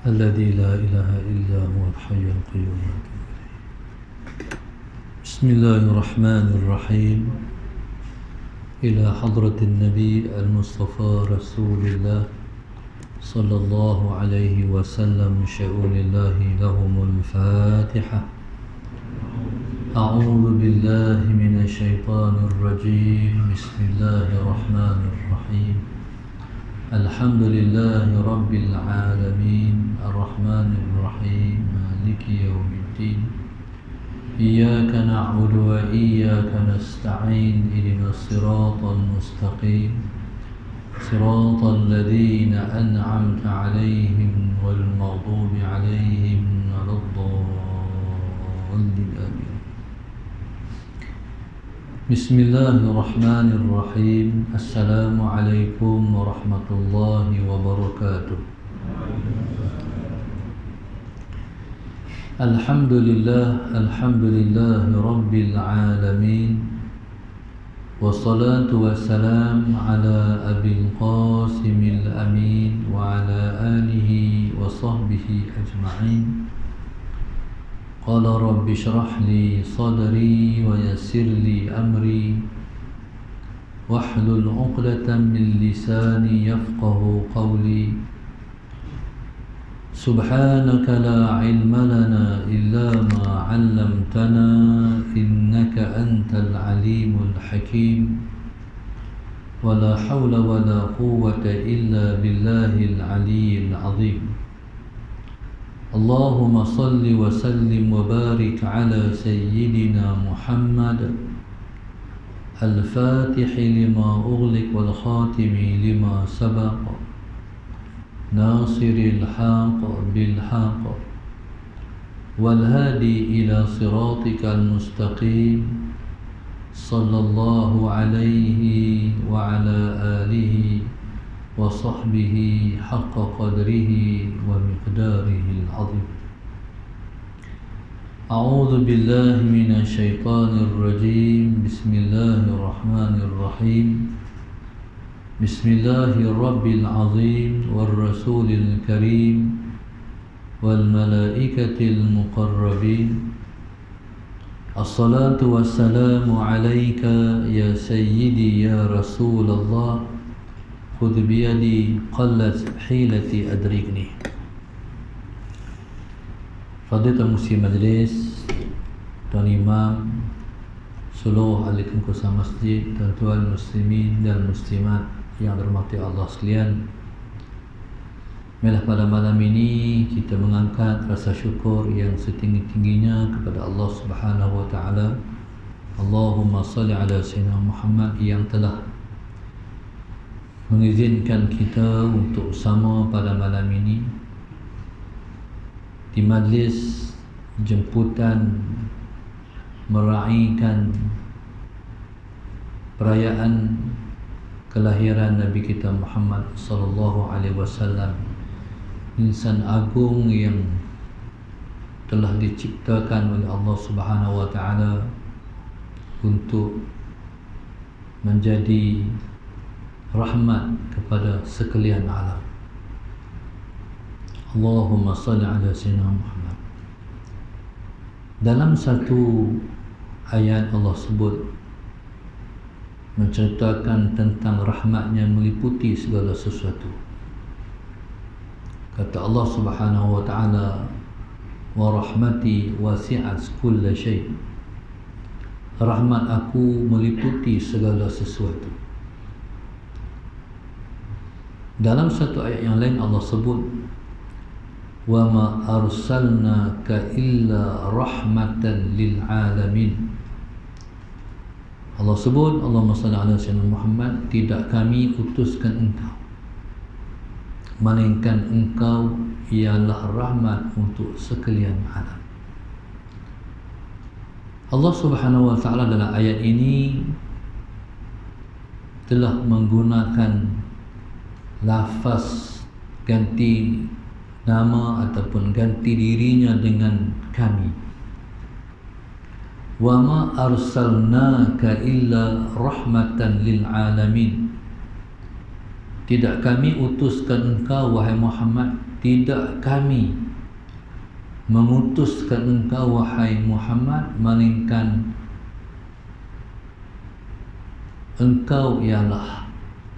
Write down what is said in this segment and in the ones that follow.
الذي لا إله إلا هو الحي القيوم. بسم الله الرحمن الرحيم. إلى حضرة النبي المصطفى رسول الله صلى الله عليه وسلم شؤون الله لهم الفاتحة. أعوذ بالله من الشيطان الرجيم. بسم الله الرحمن الرحيم. الحمد لله رب العالمين الرحمن الرحيم مالك يوم الدين. إياك نعبد وإياك نستعين. اهدنا الصراط المستقيم صراط الذين أنعمت عليهم غير المغضوب عليهم ولا الضالين. آمين. بسم الله الرحمن الرحيم. السلام عليكم ورحمة الله وبركاته. الحمد لله رب العالمين، والصلاة والسلام على أبي القاسم الأمين وعلى آله وصحبه أجمعين. قال رب اشرح لي صدري ويسر لي أمري واحلل عقدة من لساني يفقه قولي. سبحانك لا علم لنا إلا ما علمتنا إنك أنت العليم الحكيم. ولا حول ولا قوة إلا بالله العلي العظيم. اللهم صل وسلم وبارك على سيدنا محمد الفاتح لما أغلق والخاتم لما سبق ناصر الحق بالحق والهادي إلى صراطك المستقيم صلى الله عليه وعلى آله وصحبه حق قدره ومقداره العظيم. أعوذ بالله من الشيطان الرجيم. بسم الله الرحمن الرحيم. بسم الله الرب العظيم والرسول الكريم والملائكة المقربين. الصلاة والسلام عليك يا سيدي يا رسول الله. خذ بيدي قلت حيلتي أدركني. Fadilatul Musi Majlis, Tuan Imam, seluruh ahli kemuliaan masjid, tuan-tuan muslimin dan muslimat yang dirahmati Allah sekalian. Marilah pada malam ini kita mengangkat rasa syukur yang setinggi-tingginya kepada Allah Subhanahu wa taala. Allahumma salli ala sayyidina Muhammad yang telah mengizinkan kita untuk sama pada malam ini di majlis jemputan meraihkan perayaan kelahiran Nabi kita Muhammad sallallahu alaihi wasallam, insan agung yang telah diciptakan oleh Allah Subhanahu wa taala untuk menjadi rahmat kepada sekalian alam. Allahumma salli ala sayyidina Muhammad. Dalam satu ayat Allah sebut menceritakan tentang rahmatnya meliputi segala sesuatu. Kata Allah Subhanahu wa taala, wa rahmati wasi'at kulla syai'. Rahmat aku meliputi segala sesuatu. Dalam satu ayat yang lain Allah sebut, wa ma arsalnaka illa rahmatan lil alamin. Allah sebut, Allahumma salli ala sayyidina Muhammad, tidak kami utuskan engkau melainkan engkau ialah rahmat untuk sekalian alam. Allah Subhanahu wa taala dalam ayat ini telah menggunakan lafaz ganti nama ataupun ganti dirinya dengan kami. Wa ma arsalnaka illa rahmatan lil alamin. tidak kami utuskan engkau wahai Muhammad, tidak kami mengutuskan engkau wahai Muhammad, melainkan engkau ialah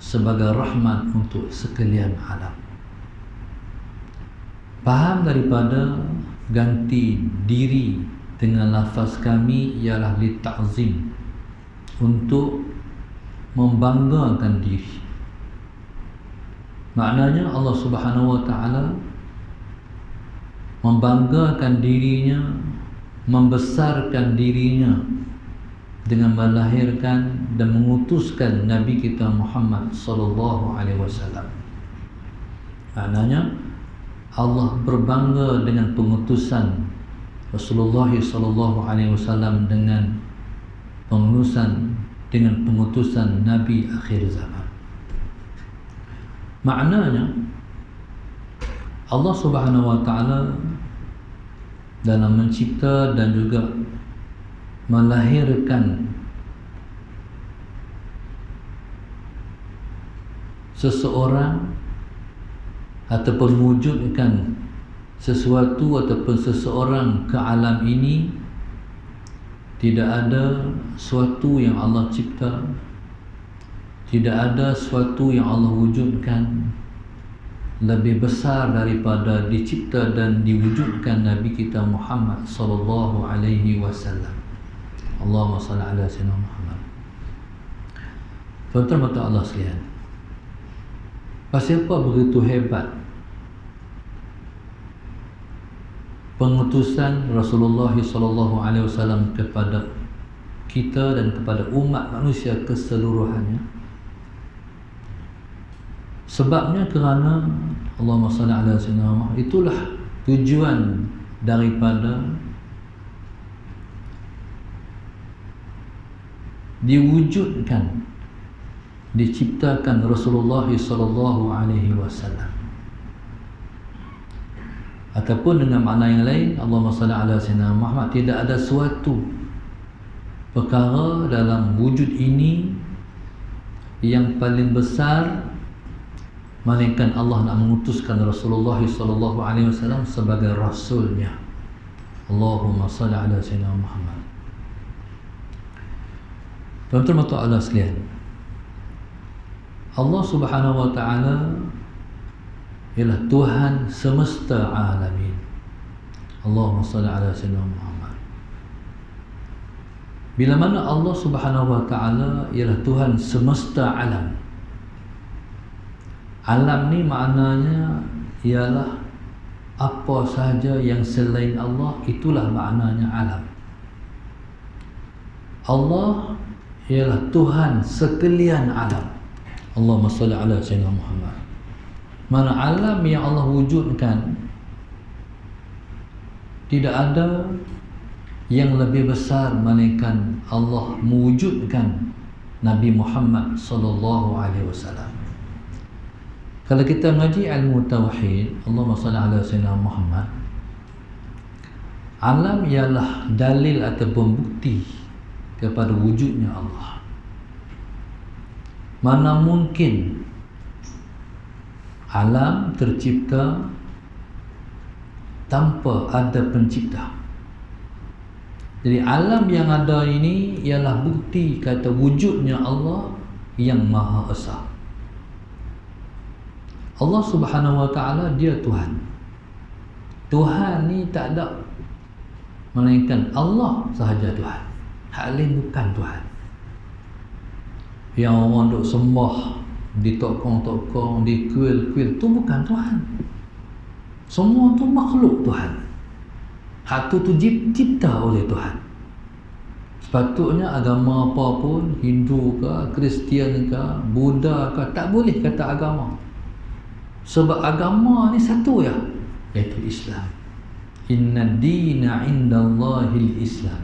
sebagai rahmat untuk sekalian alam. Faham daripada ganti diri dengan lafaz kami ialah li ta'zim, untuk membanggakan diri. Maknanya Allah Subhanahu wa taala membanggakan dirinya, membesarkan dirinya dengan melahirkan dan mengutuskan Nabi kita Muhammad sallallahu alaihi wasallam. Maknanya Allah berbangga dengan pengutusan Rasulullah sallallahu alaihi wasallam dengan pengutusan Nabi akhir zaman. Maknanya Allah Subhanahu wa taala dalam mencipta dan juga melahirkan seseorang ataupun mewujudkan sesuatu ataupun seseorang ke alam ini, tidak ada sesuatu yang Allah cipta, tidak ada sesuatu yang Allah wujudkan lebih besar daripada dicipta dan diwujudkan Nabi kita Muhammad sallallahu alaihi wasallam. Allahumma salli ala sayyidina Muhammad. Tuan-tuan mata Allah sekalian, pasal apa begitu hebat pengutusan Rasulullah sallallahu alaihi wasallam kepada kita dan kepada umat manusia keseluruhannya? Sebabnya kerana Allahumma salli ala sayyidina Muhammad, itulah tujuan daripada diwujudkan, diciptakan Rasulullah sallallahu alaihi wasallam. Ataupun dengan makna yang lain, Allahumma salli ala sayyidina Muhammad, tidak ada suatu perkara dalam wujud ini yang paling besar melainkan Allah nak mengutuskan Rasulullah sallallahu alaihi wasallam sebagai rasulnya. Allahumma salli ala sayyidina Muhammad. Tuan-tuan mata Allah sekalian, Allah Subhanahu wa taala ialah Tuhan semesta alamin. Allahumma salli ala sayyidina Muhammad. Bila mana Allah Subhanahu wa taala ialah Tuhan semesta alam, alam ni maknanya ialah apa sahaja yang selain Allah, itulah maknanya alam. Allah ialah Tuhan sekalian alam. Allahumma salli ala sayyidina Muhammad. Mana alam yang Allah wujudkan, tidak ada yang lebih besar melainkan Allah mewujudkan Nabi Muhammad sallallahu alaihi wasallam. Kalau kita ngaji ilmu tauhid, Allahumma salli ala sayyidina Muhammad, alam ialah dalil ataupun bukti kepada wujudnya Allah. Mana mungkin alam tercipta tanpa ada pencipta. Jadi alam yang ada ini ialah bukti kata wujudnya Allah yang Maha Esa. Allah Subhanahu wa taala dia Tuhan. Tuhan ni tak ada melainkan Allah sahaja Tuhan. Hak lain bukan Tuhan. Yang orang duk sembah di tokong-tokong, di kuil-kuil, tu bukan Tuhan. Semua tu makhluk Tuhan. Hak tu cipta oleh Tuhan. Sepatutnya agama apa pun, Hindu ke, Kristian ke, Buddha ke, tak boleh kata agama. Sebab agama ni satu ya, iaitu Islam. Inna dina indallahil Islam.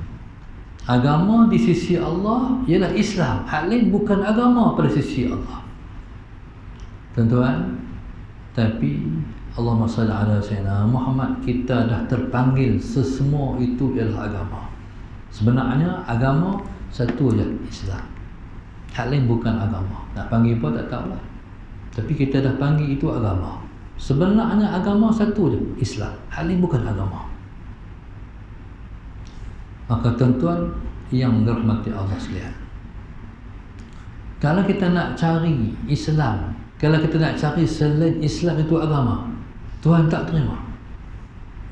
Agama di sisi Allah ialah Islam. Hal lain bukan agama pada sisi Allah. Tuan-tuan, tapi Allahumma salli ala sayyidina Muhammad, kita dah terpanggil sesemua itu ialah agama. Sebenarnya agama satu je, Islam. Hal lain bukan agama. Nak panggil apa tak tahulah. Tapi kita dah panggil itu agama. Sebenarnya agama satu je, Islam. Hal ini bukan agama. Maka tuan-tuan yang dirahmati Allah sekalian, kalau kita nak cari Islam, kalau kita nak cari selain Islam itu agama, Tuhan tak terima.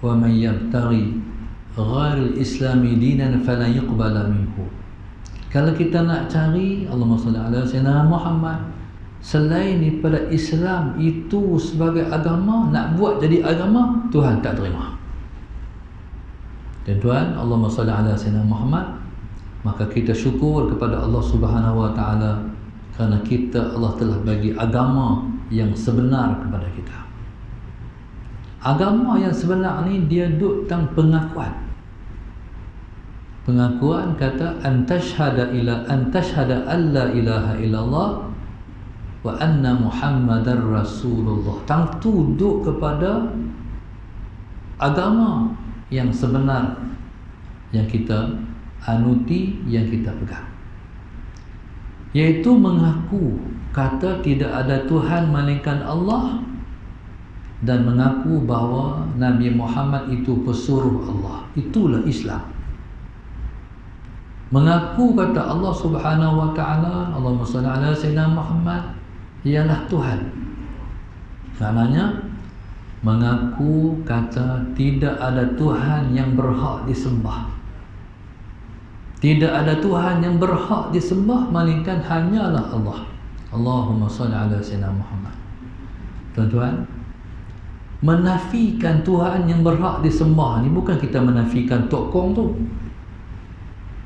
Wa man yabtaghi ghairal islami dinan fala yuqbala minhu. Kalau kita nak cari, Allahumma salli ala sayyidina Muhammad, selain daripada Islam itu sebagai agama, nak buat jadi agama, Tuhan tak terima. Tuan-tuan, Allahumma salli ala sayyidina Muhammad, maka kita syukur kepada Allah Subhanahu wa taala kerana Allah telah bagi agama yang sebenar kepada kita. Agama yang sebenar ni dia duduk tentang pengakuan. Pengakuan kata antashhada alla ilaha illallah wa anna Muhammadar Rasulullah. Tang tu duduk kepada agama yang sebenar yang kita anuti, yang kita pegang, iaitu mengaku kata tidak ada Tuhan melainkan Allah dan mengaku bahawa Nabi Muhammad itu pesuruh Allah. Itulah Islam. Mengaku kata Allah Subhanahu wa taala, Allahumma shalli ala sayyidina Muhammad, ialah Tuhan. Maknanya mengaku kata tidak ada Tuhan yang berhak disembah. Tidak ada Tuhan yang berhak disembah melainkan hanyalah Allah. Allahumma shalli ala sayyidina Muhammad. Tuan-tuan, menafikan Tuhan yang berhak disembah ni bukan kita menafikan Tok Kong tu.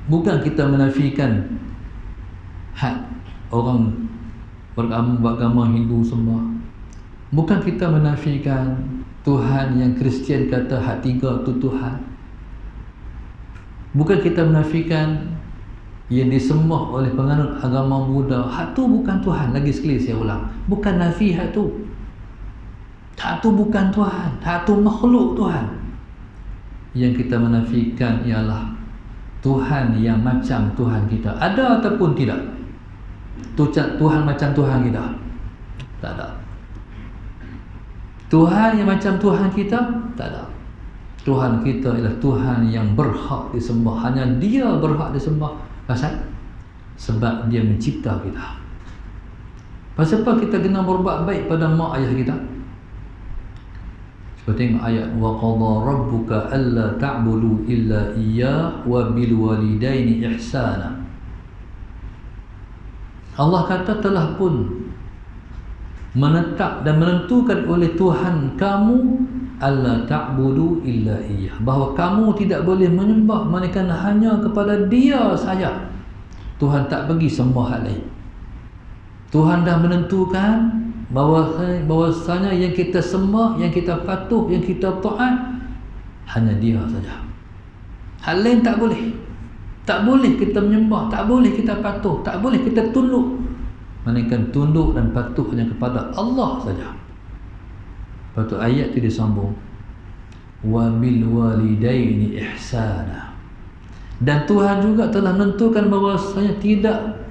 Bukan kita menafikan hak orang beragama Hindu sembah. Bukan kita menafikan Tuhan yang Kristian kata hak tiga tu Tuhan. Bukan kita menafikan yang disembah oleh penganut agama Buddha, hak tu bukan Tuhan. Lagi sekali saya ulang, bukan nafi hak tu. Hak tu bukan Tuhan, hak tu makhluk Tuhan. Yang kita menafikan ialah Tuhan yang macam Tuhan kita. Ada ataupun tidak? Tuhan macam Tuhan kita? Tak ada. Tuhan yang macam Tuhan kita? Tak ada. Tuhan kita ialah Tuhan yang berhak disembah. Hanya Dia berhak disembah. Pasal? Sebab Dia mencipta kita. Pasal apa kita kena berbuat baik pada mak ayah kita? Seperti ayat wa qadha rabbuka alla ta'budu illa iyyah wa bil walidaini ihsana. Allah kata telah pun menetap dan menentukan oleh Tuhan kamu alla ta'budu illa iyyah, bahawa kamu tidak boleh menyembah melainkan hanya kepada Dia saja. Tuhan tak bagi sembah hal lain. Tuhan dah menentukan bahawasanya yang kita sembah, yang kita patuh, yang kita taat hanya Dia saja. Hal lain tak boleh. Tak boleh kita menyembah, tak boleh kita patuh, tak boleh kita tunduk, melainkan tunduk dan patuh hanya kepada Allah saja. Lepas tu ayat tu disambung, wa bil walidaini ihsana. Dan Tuhan juga telah menentukan bahawasanya tidak,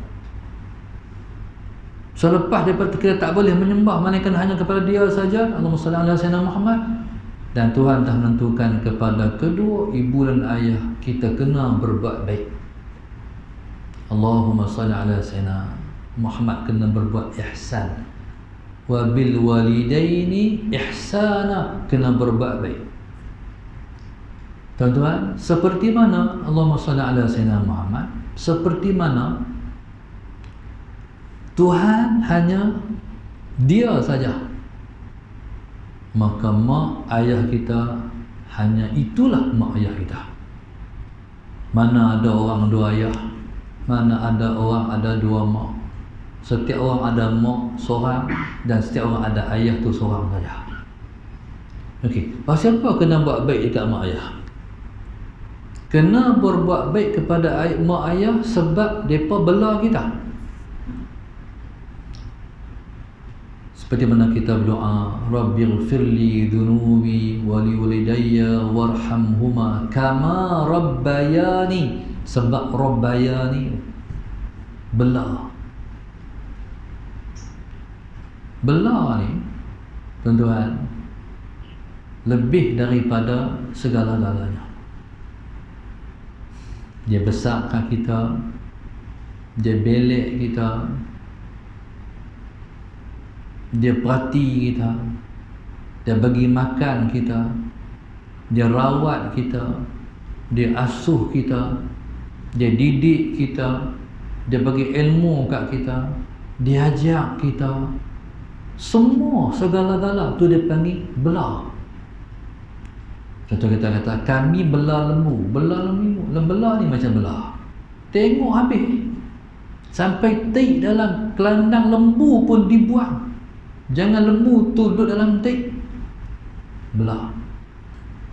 selepas daripada kita tak boleh menyembah melainkan hanya kepada Dia saja, Allahumma salli ala sayyidina Muhammad. Dan Tuhan telah menentukan kepada kedua ibu dan ayah kita kena berbuat baik. Allahumma salli ala sayyidina Muhammad, kena berbuat ihsan. Wa bil walidaini ihsana, kena berbuat baik. Tuan-tuan, seperti mana Allahumma salli ala sayyidina Muhammad, seperti mana Tuhan hanya Dia saja, maka mak ayah kita hanya itulah mak ayah kita. Mana ada orang dua ayah, mana ada orang ada dua mak. Setiap orang ada mak seorang dan setiap orang ada ayah tu seorang saja. Okey, pasal apa kena buat baik dekat mak ayah? Kena berbuat baik kepada mak ayah sebab mereka bela kita. Seperti mana kita berdoa, Rabbighfirli dhunubi wa liwalidayya warhamhuma kama rabbayani. Sebab rabbayani bela. Bela ni tuan-tuan lebih daripada segala-galanya. Dia besarkan kita, dia belek kita, dia perhati kita, dia bagi makan kita, dia rawat kita, dia asuh kita, dia didik kita, dia bagi ilmu kat kita, dia ajak kita. Semua segala-gala tu dia panggil bela. Contoh kita kata kami bela lembu. Bela ni macam bela. Tengok habis sampai tik dalam kelandang lembu pun dibuang. Jangan lembu tu duduk dalam tik. Bela.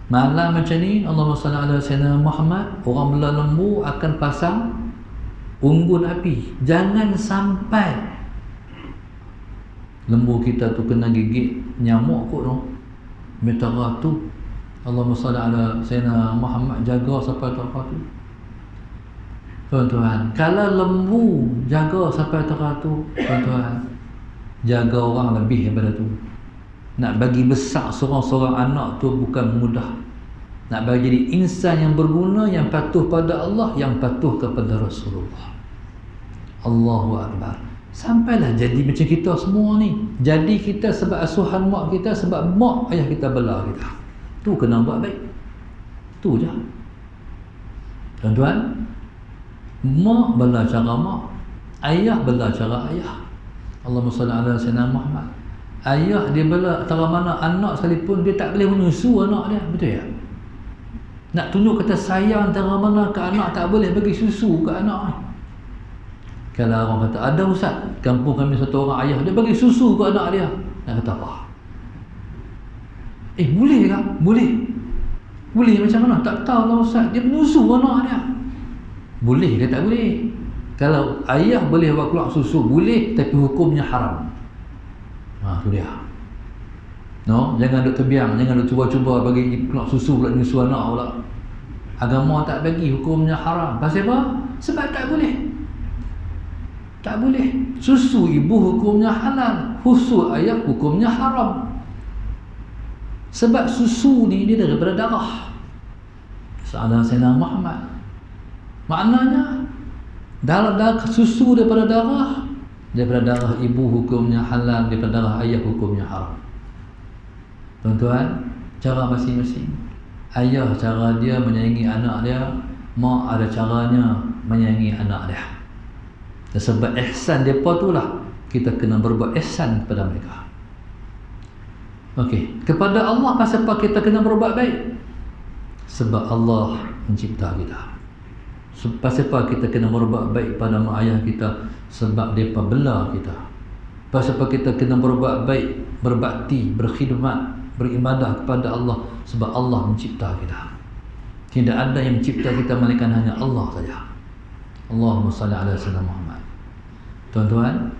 Malam macam ni Allahumma salli ala sayyidina Muhammad, orang bela lembu akan pasang unggun api. Jangan sampai lembu kita tu kena gigit nyamuk kot tu. Metara tu Allahumma salli ala sayyidina Muhammad, jaga sampai tu. Tuan-tuan, kalau lembu jaga sampai tu, tuan-tuan, jaga orang lebih daripada tu. Nak bagi besar seorang-seorang anak tu bukan mudah. Nak bagi jadi insan yang berguna, yang patuh pada Allah, yang patuh kepada Rasulullah. Allahu Akbar. Sampailah jadi macam kita semua ni. Jadi kita sebab asuhan mak kita, sebab mak ayah kita bela kita. Tu kena buat baik. Tu je. Tuan-tuan, mak bela cara mak, ayah bela cara ayah. Allahumma salli ala sayyidina Muhammad. Ayah dia bela cara mana anak sekalipun dia tak boleh menyusu anak dia, betul tak? Nak tunjuk kata sayang cara mana ke anak, tak boleh bagi susu ke anak ni. Kalau orang kata ada ustaz, kampung kami satu orang ayah dia bagi susu ke anak dia, nak kata apa? Boleh tak? Boleh macam mana? Tak tahu lah ustaz, dia menyusu anak dia. Boleh ke tak boleh? Kalau ayah boleh buat keluar susu, boleh, tapi hukumnya haram. Tu dia. No, jangan duk terbiang, jangan duk cuba-cuba bagi keluar susu pula, menyusu anak pula. Agama tak bagi, hukumnya haram. Pasal apa? Sebab tak boleh. Tak boleh. Susu ibu hukumnya halal, susu ayah hukumnya haram. Sebab susu ni dia daripada darah. Sahabat Sayyidina Muhammad. Maknanya dalam susu daripada darah ibu hukumnya halal, daripada darah ayah hukumnya haram. Tuan-tuan, cara masing-masing. Ayah cara dia menyayangi anak dia, mak ada caranya menyayangi anak dia. Dan sebab ihsan depa itulah kita kena berbuat ihsan kepada mereka. Okey, kepada Allah pasal apa kita kena berbuat baik? Sebab Allah mencipta kita. Pasal apa kita kena berbuat baik pada mak ayah kita? Sebab mereka bela kita. Pasal apa kita kena berbuat baik, berbakti, berkhidmat, beribadah kepada Allah? Sebab Allah mencipta kita. Tidak ada yang mencipta kita melainkan hanya Allah saja. Allahumma salli ala sayyidina Muhammad. Tuan-tuan,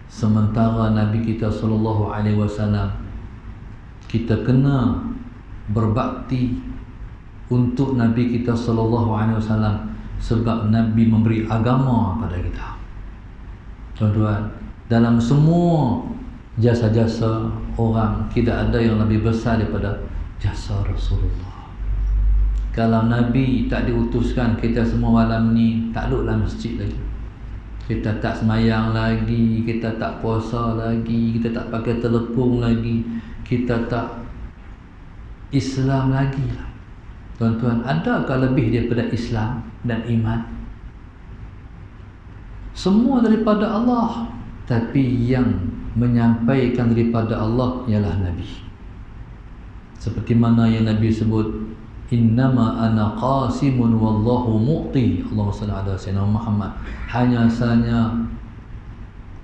sementara Nabi kita sallallahu alaihi wasallam, kita kena berbakti untuk Nabi kita sallallahu alaihi wasallam sebab Nabi memberi agama pada kita. Tuan-tuan, dalam semua jasa-jasa orang, tidak ada yang lebih besar daripada jasa Rasulullah. Kalau Nabi tak diutuskan, kita semua malam ni tak duduk dalam masjid lagi. Kita tak semayang lagi, kita tak puasa lagi, kita tak pakai telepon lagi, kita tak Islam lagi. Tuan-tuan, adakah lebih daripada Islam dan iman? Semua daripada Allah, tapi yang menyampaikan daripada Allah ialah Nabi. Seperti mana yang Nabi sebut, innama ana qasimun wallahu mu'ti. Allahumma salli ala sayyidina Muhammad. Hanya saja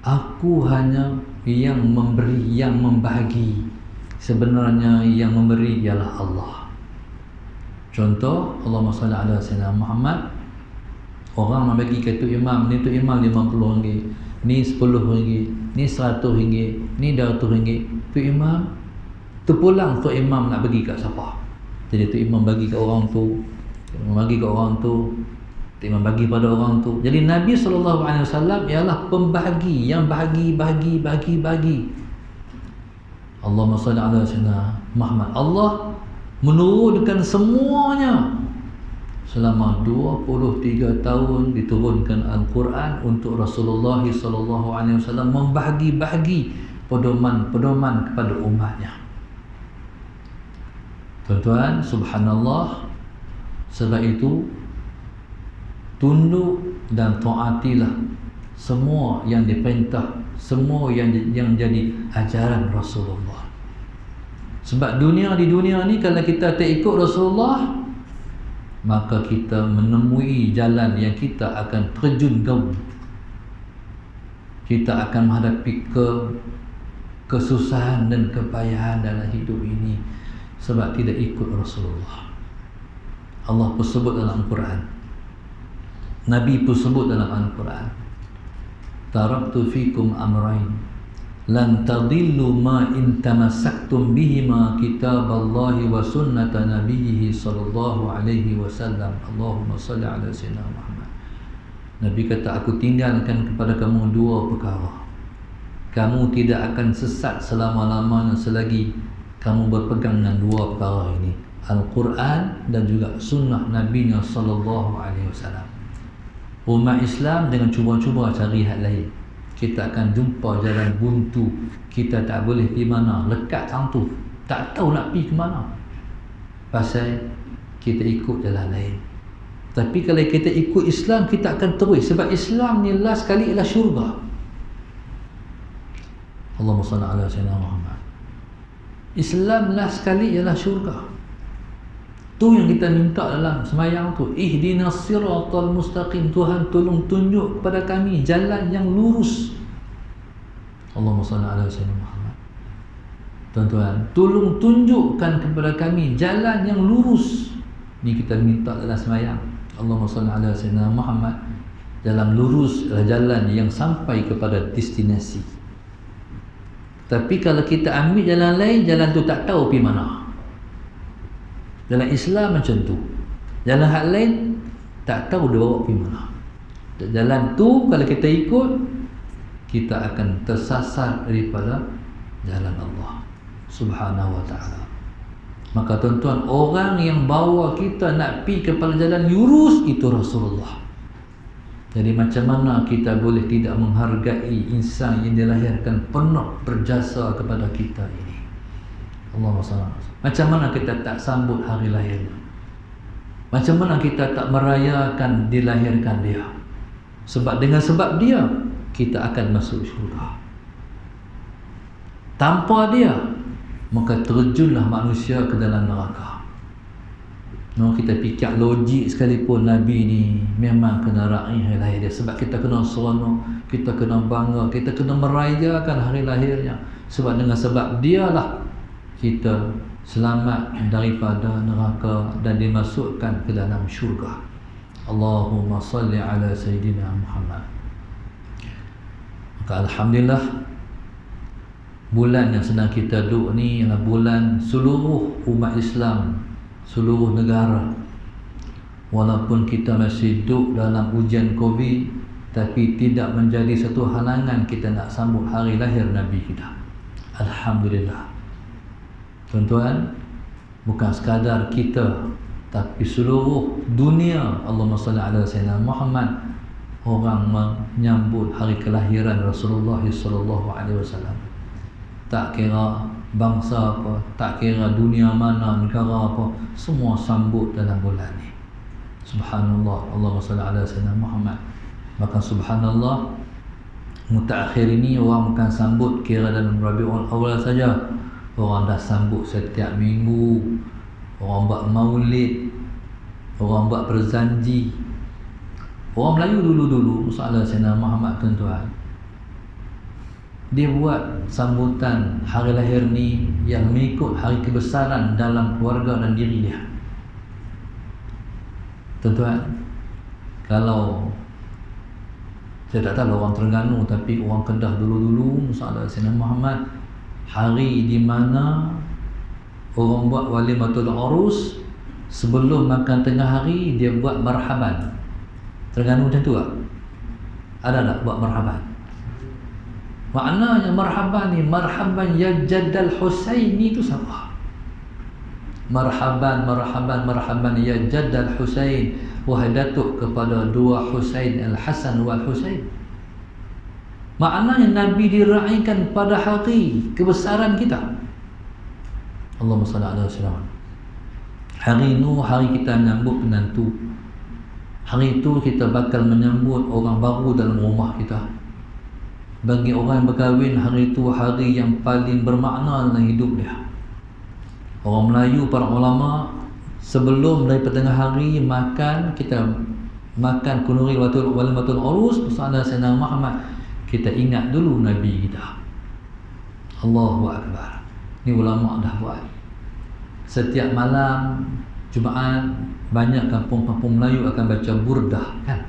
aku hanya yang memberi, yang membahagi. Sebenarnya yang memberi ialah Allah. Contoh, Allahumma salli ala sayyidina Muhammad. Orang membagi ke tu imam, ni tu imam RM50, ni RM10, ni RM100, ni RM200. Tu imam, tu pulang tu imam nak bagi kat siapa? Jadi tu imam bagi kat orang tu, bagi kat orang tu, Dia membagi pada orang tu. Jadi Nabi SAW ialah pembahagi yang bahagi. Allahumma salli ala sayyidina Muhammad. Allah menurunkan semuanya. Selama 23 tahun diturunkan Al-Quran untuk Rasulullah SAW membahagi pedoman-pedoman kepada umatnya. Tuan-tuan, subhanallah. Sebab itu tunduk dan taatilah semua yang diperintah, semua yang jadi ajaran Rasulullah. Sebab di dunia ni kalau kita tak ikut Rasulullah, maka kita menemui jalan yang kita akan terjun gaul. Kita akan menghadapi kesusahan dan kepayahan dalam hidup ini sebab tidak ikut Rasulullah. Allah pun sebut dalam Al-Quran, Nabi pun sebut dalam Al-Quran, taraktu fikum amrain lan tadillu ma in tamassaktum bihima kitaballahi wa sunnata nabiyhi sallallahu alaihi wasallam. Allahumma salli ala sayyidina Muhammad. Nabi kata, aku tinggalkan kepada kamu dua perkara. Kamu tidak akan sesat selama-lamanya selagi kamu berpegang dengan dua perkara ini, Al-Quran dan juga sunnah Nabi sallallahu alaihi wasallam. Umat Islam jangan cuba-cuba cari hal lain. Kita akan jumpa jalan buntu. Kita tak boleh pergi mana, lekat santu, tak tahu nak pergi ke mana, pasal kita ikut jalan lain. Tapi kalau kita ikut Islam, kita akan terus. Sebab Islam ni last sekali ialah syurga. Allahumma salli ala sayyidina Muhammad. Islam last sekali ialah syurga. Tu yang kita minta dalam semayang tu, ihdinas siratal mustaqim. Tuhan tolong tunjuk kepada kami jalan yang lurus. Allahumma salli ala sayyidina Muhammad. Tuan-tuan, tolong tunjukkan kepada kami jalan yang lurus. Ni kita minta dalam semayang. Allahumma salli ala sayyidina Muhammad. Jalan lurus adalah jalan yang sampai kepada destinasi. Tapi kalau kita ambil jalan lain, jalan tu tak tahu pergi mana. Dalam Islam macam tu. Jalan hak lain tak tahu dia bawa pergi mana. Jalan tu kalau kita ikut, kita akan tersasar daripada jalan Allah Subhanahu wa ta'ala. Maka tuan-tuan, orang yang bawa kita nak pergi kepada jalan lurus itu Rasulullah. Jadi macam mana kita boleh tidak menghargai insan yang dilahirkan penuh berjasa kepada kita ini? Allahumma salli. Macam mana kita tak sambut hari lahirnya? Macam mana kita tak merayakan dilahirkan dia? Sebab dengan sebab dia, kita akan masuk syurga. Tanpa dia, maka terjunlah manusia ke dalam neraka. No, kita fikir logik sekalipun, Nabi ni memang kena raih hari lahir dia. Sebab kita kena seronok, kita kena bangga, kita kena merayakan hari lahirnya. Sebab dengan sebab dialah kita selamat daripada neraka dan dimasukkan ke dalam syurga. Allahumma salli ala sayyidina Muhammad. Maka alhamdulillah, bulan yang sedang kita duduk ni adalah bulan seluruh umat Islam, seluruh negara. Walaupun kita masih duduk dalam ujian Covid, tapi tidak menjadi satu halangan kita nak sambut hari lahir Nabi kita. Alhamdulillah. Tuan-tuan, bukan sekadar kita, tapi seluruh dunia, Allahumma salli ala sayyidina Muhammad, orang menyambut hari kelahiran Rasulullah sallallahu alaihi wasallam. Tak kira bangsa apa, tak kira dunia mana, negara apa, semua sambut dalam bulan ni. Subhanallah, Allahumma salli ala sayyidina Muhammad. Maka subhanallah, mutaakhir ini orang bukan sambut kira dalam Rabiul Awal saja. Orang dah sambut setiap minggu. Orang buat maulid, orang buat berzanji. Orang Melayu dulu-dulu, masalah Sayyidina Muhammad, tuan-tuan, dia buat sambutan hari lahir ni yang mengikut hari kebesaran dalam keluarga dan diri dia. Tuan-tuan, kalau saya tak tahu orang Terengganu, tapi orang Kedah dulu-dulu, masalah Sayyidina Muhammad, hari di mana orang buat walimatul urus, sebelum makan tengah hari dia buat marhaban. Terengganu macam tu tak? Ada tak buat marhaban? Maknanya marhaban ni, marhaban ya Jaddal Husain itu siapa? Marhaban, marhaban, marhaban ya Jaddal Husain, wahai datuk kepada dua Husain, Al-Hasan wal Husain. Maknanya Nabi diraihkan pada hari kebesaran kita. Allahumma salli ala sayyidina. Hari itu hari kita menyambut penantu. Hari itu kita bakal menyambut orang baru dalam rumah kita. Bagi orang yang berkahwin, hari itu hari yang paling bermakna dalam hidup dia. Orang Melayu, para ulama, sebelum dari tengah hari makan, kita makan kunuri walimatul urus bersama Sayyidina Muhammad, kita ingat dulu Nabi kita. Allahu Akbar. Ni ulama dah buat. Setiap malam Jumaat, banyak kampung-kampung Melayu akan baca burdah, kan?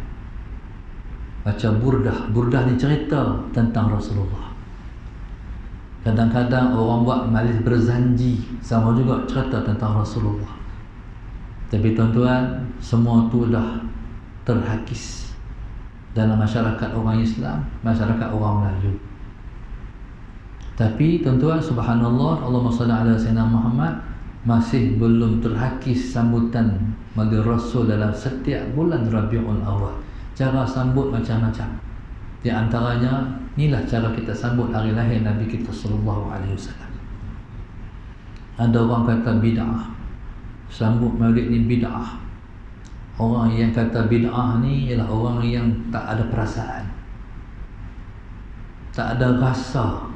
Baca burdah. Burdah ni cerita tentang Rasulullah. Kadang-kadang orang buat majlis berzanji, sama juga cerita tentang Rasulullah. Tapi tuan-tuan, semua tu dah terhakis dalam masyarakat orang Islam, masyarakat orang Melayu. Tapi tuan-tuan, subhanallah, Allahumma salli ala sayyidina Muhammad, masih belum terhakis sambutan bagi Rasul dalam setiap bulan Rabiul Awal. Cara sambut macam-macam. Di antaranya, inilah cara kita sambut hari lahir Nabi kita sallallahu alaihi wasallam. Ada orang kata bid'ah. Sambut maulid ni bid'ah. Orang yang kata bid'ah ni ialah orang yang tak ada perasaan, tak ada rasa.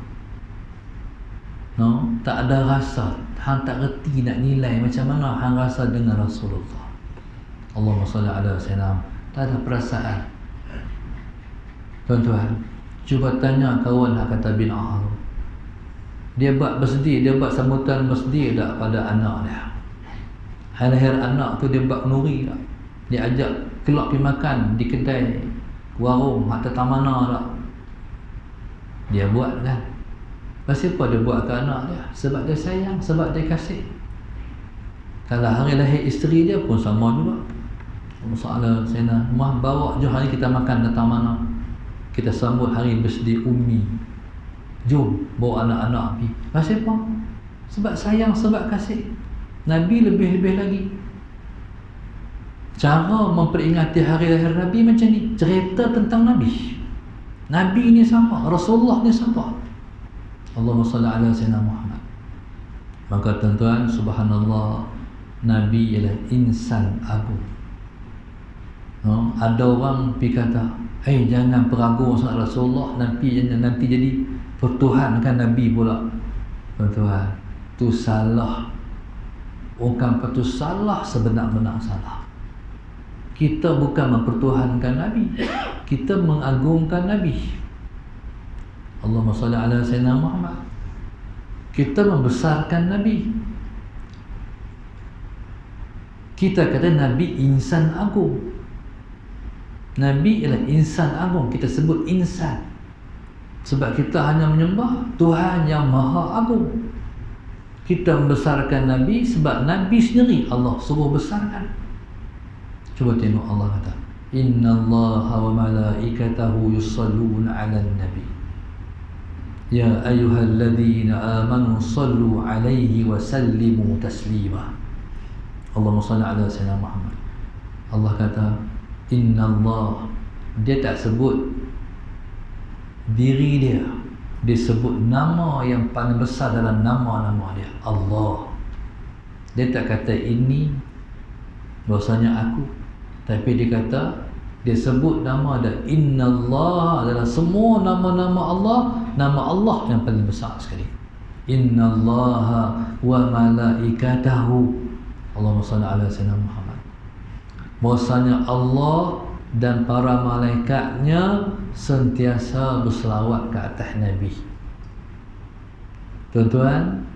No, tak ada rasa. Hang tak reti nak nilai macam mana hang rasa dengan Rasulullah. Allahumma salli ala sayyidina. Tak ada perasaan. Tuan-tuan, cuba tanya kawan hang kata bid'ah tu. Dia buat bersedih, dia buat sambutan bersedih tak pada anak dia. Hari lahir anak tu dia buat kenduri tak? Dia ajak keluar pergi makan di kedai warung atau tamana tak? Dia buat kan? Pasal apa dia buat ke anak dia? Sebab dia sayang, sebab dia kasih. Kalau hari lahir isteri dia pun sama juga. Masalah saya nak bawa jom hari kita makan datang mana. Kita sambut hari birthday Umi. Jom bawa anak-anak pergi. Pasal apa? Sebab sayang, sebab kasih. Nabi lebih-lebih lagi. Cara memperingati hari lahir Nabi macam ni. Cerita tentang Nabi. Nabi ni siapa? Rasulullah ni siapa? Allahumma salli ala sayyidina Muhammad. Maka tuan-tuan, subhanallah, Nabi ialah insan agung. No? Ada orang pergi kata, jangan peragu sangat Rasulullah, nanti jadi pertuhankan Nabi pula. Tuan-tuan, tu salah. Orang kata salah, sebenar-benar salah. Kita bukan mempertuhankan Nabi, kita mengagungkan Nabi. Allahumma salli ala sayyidina Muhammad. Kita membesarkan Nabi. Kita kata Nabi insan agung. Nabi ialah insan agung. Kita sebut insan sebab kita hanya menyembah Tuhan yang maha agung. Kita membesarkan Nabi sebab Nabi sendiri Allah suruh besarkan. Cuba tengok Allah kata, innallaha wa malaikatahu yusalluna 'alan nabi. Ya ayyuhalladzina amanu sallu 'alaihi wa sallimu taslima. Allahumma salli ala sayyidina Muhammad. Allah kata, innallah. Dia tak sebut diri dia, dia sebut nama yang paling besar dalam nama-nama dia, Allah. Dia tak kata ini bahasanya aku, tapi dia kata, dia sebut nama dia, innallah, adalah semua nama-nama Allah, nama Allah yang paling besar sekali. Innallaha wa malaikatahu. Allahumma salli ala sayyidina Muhammad. Bahasanya Allah dan para malaikatnya sentiasa berselawat ke atas Nabi. Tuan-tuan,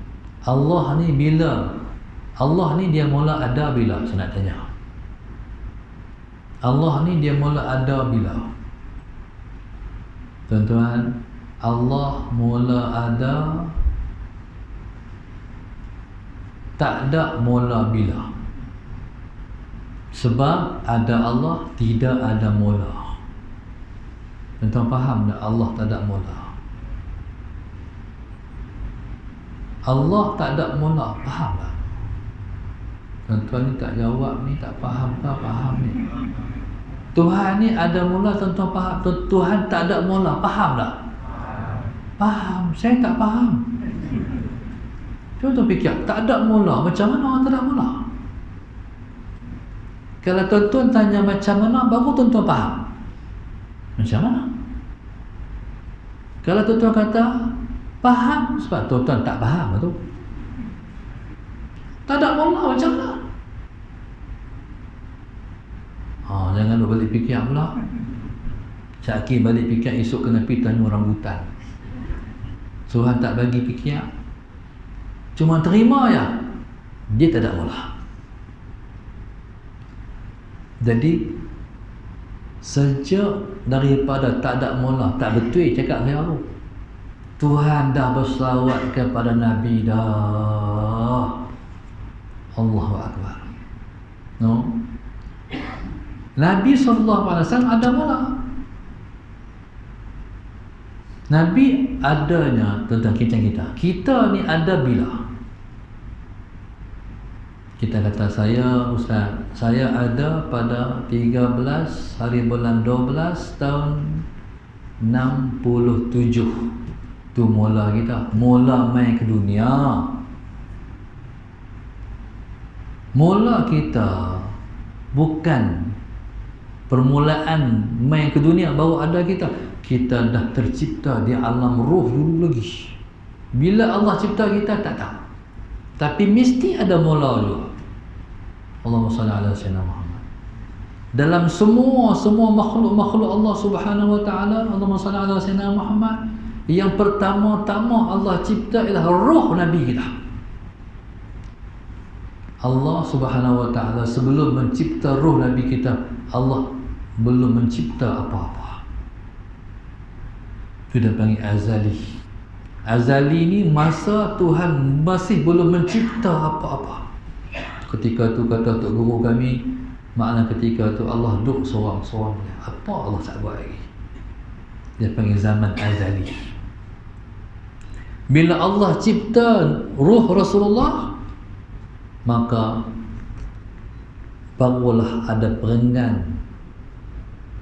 Allah ni bila? Allah ni dia mula ada bila? Saya nak tanya. Allah ni dia mula ada bila? Tuan-tuan, Allah mula ada, tak ada mula bila. Sebab ada Allah, tidak ada mula. Tuan-tuan faham tak? Allah tak ada mula. Allah tak ada mula. Faham tak? Tuan-tuan ni tak jawab ni, tak faham ke? Faham ni. Tuhan ni ada mula, tuan-tuan faham. Tuhan tak ada mula. Faham tak? Faham. Saya tak faham. Tuan-tuan fikir, tak ada mula. Macam mana orang tak ada mula? Kalau tuan-tuan tanya macam mana, baru tuan-tuan faham. Macam mana? Kalau tuan-tuan kata faham, sebab tuan-tuan tak faham tu. Tak ada mula macam mana? Jangan balik fikir pula. Syakir balik fikir, esok kena pergi tanya orang hutan. Tuhan tak bagi fikir, cuma terima ya. Dia tak ada mula. Jadi sejak daripada tak ada mula, tak betul cakap saya tu. Tuhan dah berselawat kepada Nabi dah. Allahu Akbar. No? Nabi SAW ada mula. Nabi adanya tentang kita. Kita ni ada bila? Kita kata Ustaz, saya ada pada 13 hari bulan 12 tahun 67. Tu mula kita. Mula main ke dunia. Mula kita bukan permulaan main ke dunia baru ada kita. Kita dah tercipta di alam ruh dulu lagi. Bila Allah cipta kita tak tahu. Tapi mesti ada mula juga. Allahumma salli ala sayyidina Muhammad. Dalam semua makhluk-makhluk Allah Subhanahu wa taala, Allahumma salli ala sayyidina Muhammad, yang pertama-tama Allah cipta ialah roh Nabi kita. Allah Subhanahu wa taala sebelum mencipta roh Nabi kita, Allah belum mencipta apa-apa. Itu dia panggil azali. Azali ni masa Tuhan masih belum mencipta apa-apa. Ketika tu kata Tok Guru kami, makna ketika tu Allah duduk seorang-seorang. Apa Allah tak buat lagi? Dia panggil zaman azali. Bila Allah cipta ruh Rasulullah, maka barulah ada perenggan.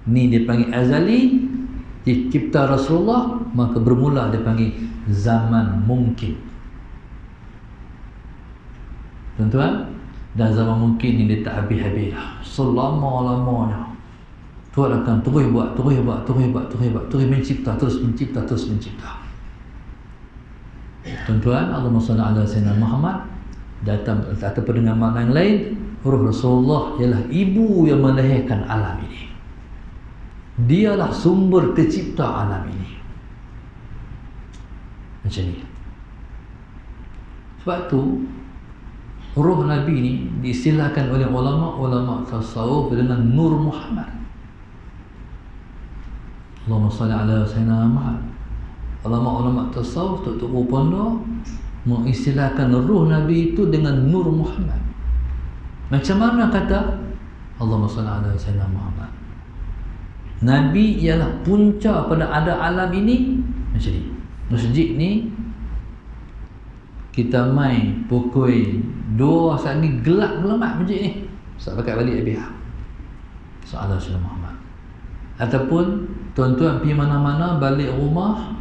Ni dia panggil azali. Dicipta Rasulullah, maka bermula dia panggil zaman mungkin. Tuan-tuan, dan zaman mungkin ni dia tak habis-habis dah. Selama-lamanya Tuhan akan terus mencipta, terus mencipta. Tuan-tuan, Allahumma salli ala sayyidina Muhammad. Datang ataupun dengan makna yang lain, ruh Rasulullah ialah ibu yang melahirkan alam ini. Dialah sumber tercipta alam ini. Macam ni. Sebab tu ruh Nabi ni diistilahkan oleh ulama tasawuf dengan Nur Muhammad. Allahumma salli ala sayyidina Muhammad. Ulama tasawuf Tok Pondok mengistilahkan ruh Nabi itu dengan Nur Muhammad. Macam mana kata? Allahumma salli ala sayyidina Muhammad. Nabi ialah punca pada ada alam ini. Macam ni. Masjid ni kita main pukul 2 saat ni gelap gelamat masjid ni. Sebab pakai balik ABH. Soalan Rasulullah Muhammad. Ataupun tuan-tuan pergi mana-mana balik rumah,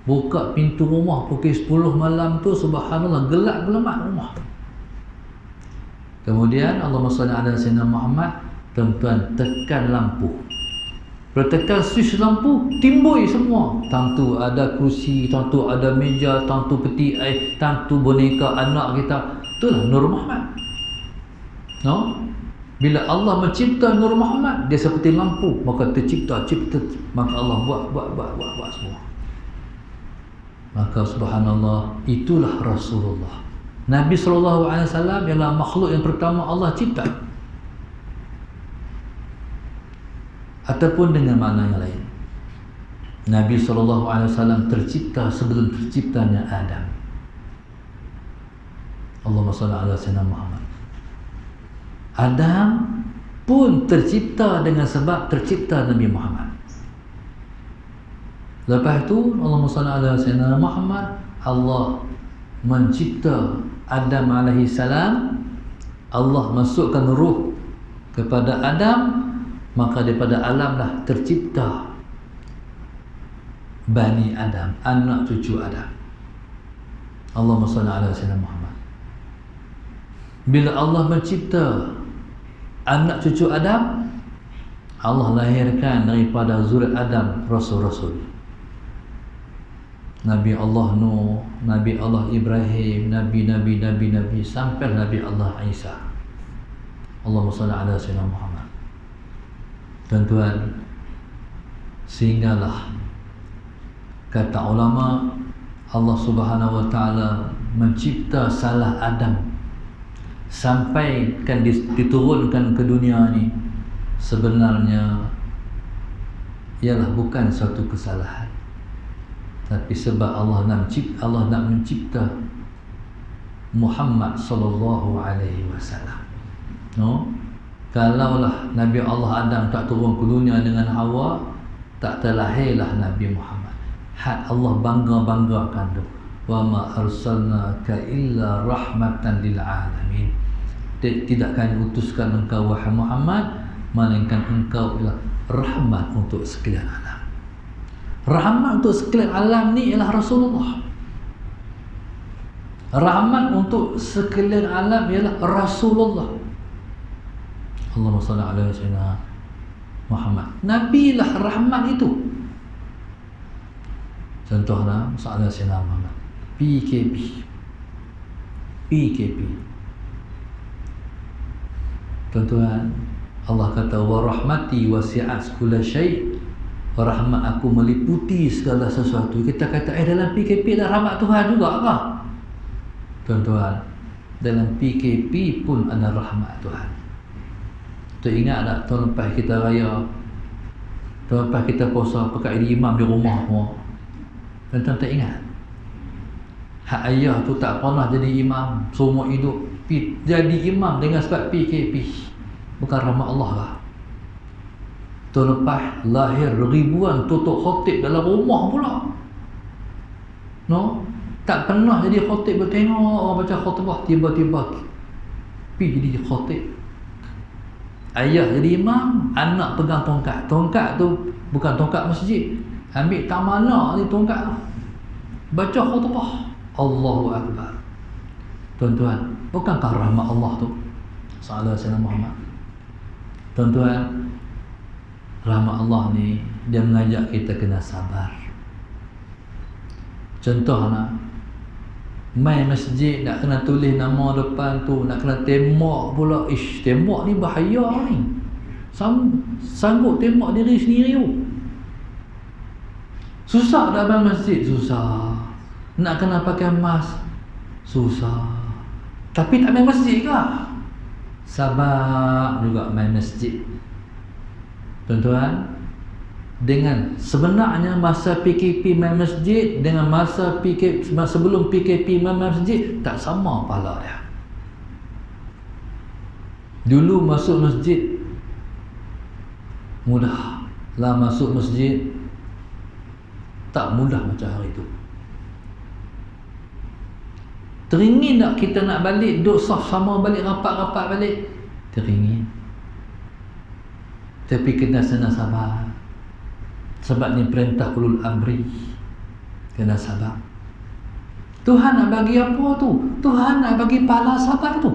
buka pintu rumah pukul 10 malam tu, subhanallah gelap gelamat rumah. Kemudian Allahumma salli ala sayyidina Muhammad, tuan-tuan tekan lampu. Tekan switch lampu, timbul semua. Tentu ada kerusi, tentu ada meja, tentu peti air, tentu boneka anak kita. Itulah Nur Muhammad. No? Bila Allah mencipta Nur Muhammad, dia seperti lampu, maka tercipta, maka Allah buat semua. Maka subhanallah, itulah Rasulullah. Nabi SAW ialah makhluk yang pertama Allah cipta. Ataupun dengan makna yang lain, Nabi SAW tercipta sebelum terciptanya Adam. Allahumma salli ala sayyidina Muhammad. Adam pun tercipta dengan sebab tercipta Nabi Muhammad. Lepas tu Allahumma salli ala sayyidina Muhammad, Allah mencipta Adam alaihi salam. Allah masukkan ruh kepada Adam, maka daripada alamlah tercipta Bani Adam, anak cucu Adam. Allahumma salli ala sayyidina Muhammad. Bila Allah mencipta anak cucu Adam, Allah lahirkan daripada zuriat Adam rasul-rasul. Nabi Allah Nuh, Nabi Allah Ibrahim, Nabi sampai Nabi Allah Isa. Allahumma salli ala sayyidina Muhammad. Tuan-tuan, sehinggalah kata ulama, Allah Subhanahu wa taala mencipta salah Adam sampai kan diturunkan ke dunia ni, sebenarnya ialah bukan suatu kesalahan, tapi sebab Allah nak mencipta Muhammad sallallahu alaihi wasallam. No? Kalaulah Nabi Allah Adam tak turun ke dunia dengan Hawa, tak terlahirlah Nabi Muhammad. Hak Allah bangga-banggakan tu, wa ma arsalnaka illa rahmatan lil alamin. Tidak kami utuskan engkau wahai Muhammad melainkan engkau ialah rahmat untuk sekalian alam. Rahmat untuk sekalian alam ni ialah Rasulullah. Rahmat untuk sekalian alam ialah Rasulullah. Allahumma salli ala sayyidina Muhammad. Nabi lah rahmat itu. Contohnya masalah sayyidina Muhammad, PKP. Tuan-tuan, Allah kata wa rahmati wasi'at kulla syai'. Rahmat aku meliputi segala sesuatu. Kita kata dalam PKP ada rahmat Tuhan juga apa? Tuan-tuan, dalam PKP pun ada rahmat Tuhan. Tu ingat tak tahun lepas kita raya, tahun lepas kita puasa pakai imam di rumah semua. Tuan-tuan tak ingat? Hak ayah tu tak pernah jadi imam seumur hidup, jadi imam dengan sebab PKP. Bukan rahmat Allah lah. Tahun lepas lahir ribuan tutup khotib dalam rumah pula. No? Tak pernah jadi khotib, bertengok orang baca khutbah, tiba-tiba pergi jadi khotib. Ayah jadi imam, anak pegang tongkat. Tongkat tu bukan tongkat masjid, ambil tak mana ni tongkat tu, baca khutbah, Allahu Akbar. Tuan-tuan, bukankah rahmat Allah tu? Sallallahu alaihi wasallam Muhammad. Tuan-tuan, rahmat Allah ni dia mengajak kita kena sabar. Contohnya, mai masjid nak kena tulis nama depan tu, nak kena tembak pula. Tembak ni bahaya ni. Sanggup tembak diri sendiri tu. Susah dah main masjid, susah. Nak kena pakai mask, susah. Tapi tak main masjid ke? Sabar juga main masjid. Tuan-tuan, dengan sebenarnya masa PKP main masjid dengan masa sebelum PKP main masjid tak sama pahala dia. Dulu masuk masjid mudah, lah masuk masjid tak mudah macam hari itu. Teringin tak kita nak balik duduk saf sama balik, rapat-rapat balik? Teringin. Tapi kena senang sabar. Sebab ni perintah ulul amri, kena sabar. Tuhan nak bagi apa tu? Tuhan nak bagi pahala sabar tu.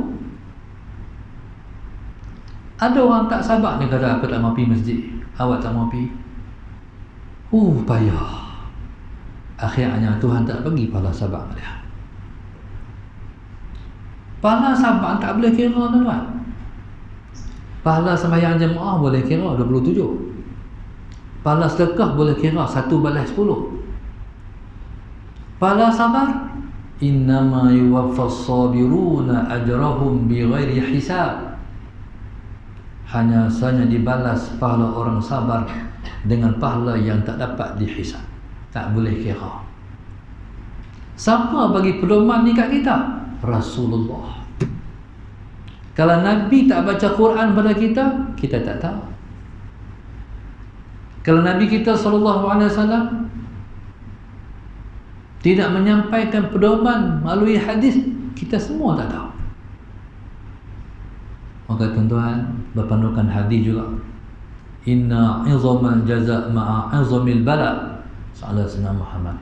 Ada orang tak sabar ni kata aku tak mau pergi masjid. Awak tak mau pergi? Payah. Akhirnya Tuhan tak bagi pahala sabar dia. Pahala sabar tak boleh kira, tuan-tuan. Pahala sembahyang jemaah boleh kira 27. Pahala sedekah boleh kira 1/10. Pahala sabar, innama yuwaffas sabiruna ajrahum bighairi hisab. Hanya saja dibalas pahala orang sabar dengan pahala yang tak dapat dihisab. Tak boleh kira. Siapa bagi pedoman ni kat kita? Rasulullah. Kalau Nabi tak baca Quran pada kita, kita tak tahu. Kalau Nabi kita SAW tidak menyampaikan pedoman melalui hadis, kita semua tak tahu. Maka tuan-tuan, berpandukan hadis juga, inna 'izamal jaza' ma'a 'izamil bala, sallallahu Muhammad.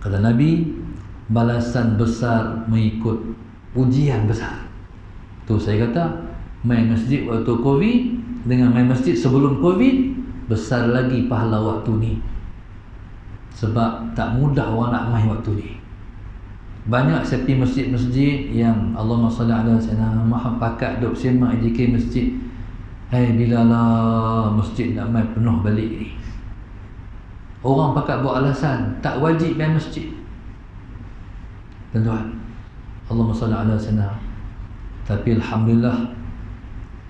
Kata Nabi, balasan besar mengikut ujian besar. Tu saya kata, main masjid waktu Covid dengan main masjid sebelum Covid, besar lagi pahala waktu ni. Sebab tak mudah orang nak main waktu ni. Banyak saya pergi masjid-masjid yang Allahumma salli ala sayyidina Muhammad, pakat duk semak zikir masjid. Bila lah masjid nak main penuh balik ni. Orang pakat buat alasan, tak wajib main masjid. Tuan-tuan, Allahumma salli ala sayyidina. Tapi alhamdulillah,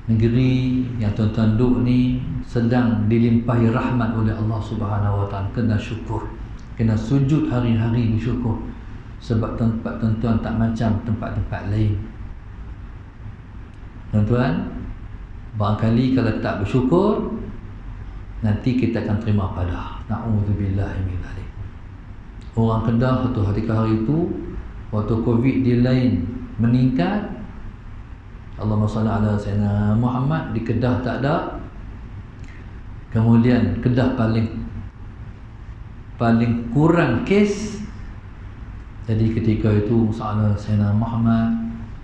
negeri yang tuan-tuan duk ni sedang dilimpahi rahmat oleh Allah Subhanahu Wa Taala. Kena syukur, kena sujud hari-hari bersyukur. Sebab tempat tuan-tuan tak macam tempat-tempat lain. Tuan-tuan, barangkali kalau tak bersyukur, nanti kita akan terima pada. Na'udzubillahi min dzalik. Orang Kedah waktu hari itu, waktu Covid di lain meningkat, Allahumma salli ala sayyidina Muhammad, di Kedah tak ada. Kemudian Kedah paling kurang kes. Jadi ketika itu sallallahu sayyidina Muhammad,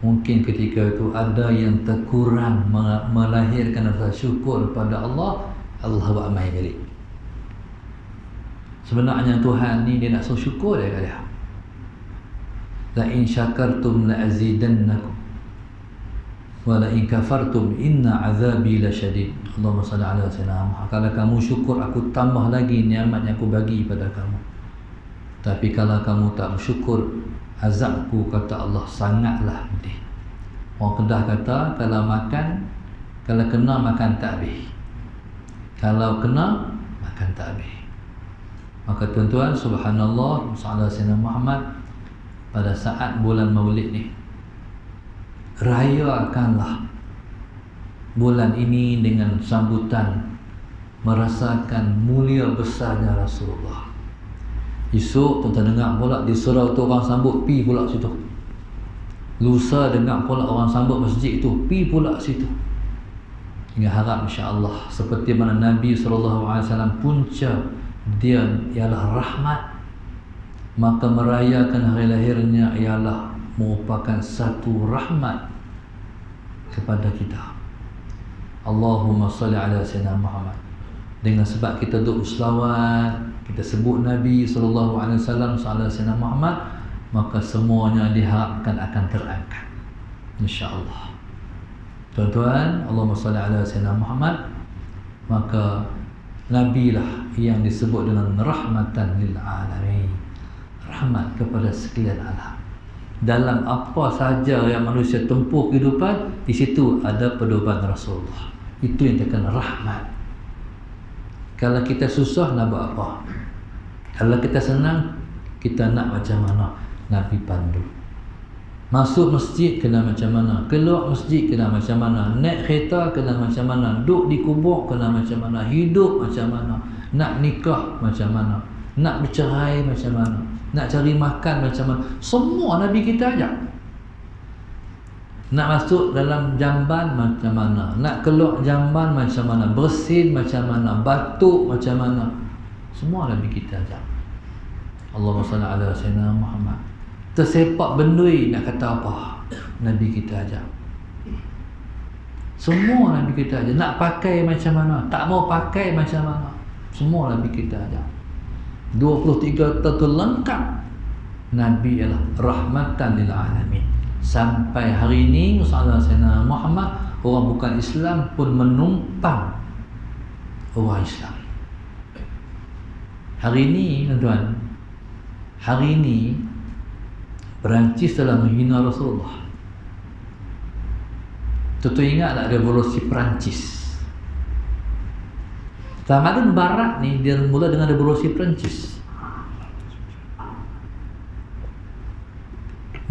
mungkin ketika itu ada yang terkurang melahirkan rasa syukur pada Allah, Allah buat mai balik. Sebenarnya Tuhan ni dia nak suruh syukur dia kata. La in syakartum la azidannakum wa la in kafartum inna azabi lasyadid. Allahumma salli ala sayyidina Muhammad. Kalau kamu syukur, aku tambah lagi nikmat yang aku bagi pada kamu. Tapi kalau kamu tak bersyukur, azabku, kata Allah, sangatlah pedih. Orang Kedah kata, kalau kena makan tak habis. Kalau kena makan tak habis. Maka tuan-tuan, subhanallah, sallallahu alaihi wasallam Muhammad, pada saat bulan Maulid ni, rayakanlah bulan ini dengan sambutan merasakan mulia besarnya Rasulullah. Esok tuan-tuan dengar pula di surau tu orang sambut, pi pula situ. Lusa dengar pula orang sambut masjid tu, pi pula situ. Hingga harap insya-Allah seperti mana Nabi SAW punca dia ialah rahmat, maka merayakan hari lahirnya ialah merupakan satu rahmat kepada kita. Allahumma salli ala sayyidina Muhammad. Dengan sebab kita duk selawat, kita sebut Nabi SAW, sallallahu sayyidina Muhammad, maka semuanya diharapkan akan terangkat, insya-Allah. Tuan-tuan, Allahumma salli ala sayyidina Muhammad, maka Nabi lah yang disebut dengan rahmatan lil alamin, rahmat kepada sekalian alam. Dalam apa sahaja yang manusia tempuh kehidupan, di situ ada pedoman Rasulullah. Itu yang dikatakan rahmat. Kalau kita susah nak buat apa? Kalau kita senang, kita nak macam mana? Nabi pandu. Masuk masjid kena macam mana? Keluar masjid kena macam mana? Naik kereta kena macam mana? Duduk di kubur kena macam mana? Hidup macam mana? Nak nikah macam mana? Nak bercerai macam mana? Nak cari makan macam mana? Semua Nabi kita ajak. Nak masuk dalam jamban macam mana? Nak keluar jamban macam mana? Bersin macam mana? Batuk macam mana? Semua Nabi kita ajak. Allahumma salli ala sayyidina Muhammad. Tersepak bendui nak kata apa? Nabi kita ajak. Semua Nabi kita ajak. Nak pakai macam mana? Tak mau pakai macam mana? Semua Nabi kita ajak. 23 tahun lengkap. Nabi ialah rahmatan lil alamin. Sampai hari ini sallallahu alaihi wasallam Muhammad, orang bukan Islam pun menumpang orang Islam. Hari ini tuan-tuan, hari ini Perancis telah menghina Rasulullah. Tuan-tuan ingat tak revolusi Perancis? Tamadun Barat ni dia mula dengan revolusi Perancis.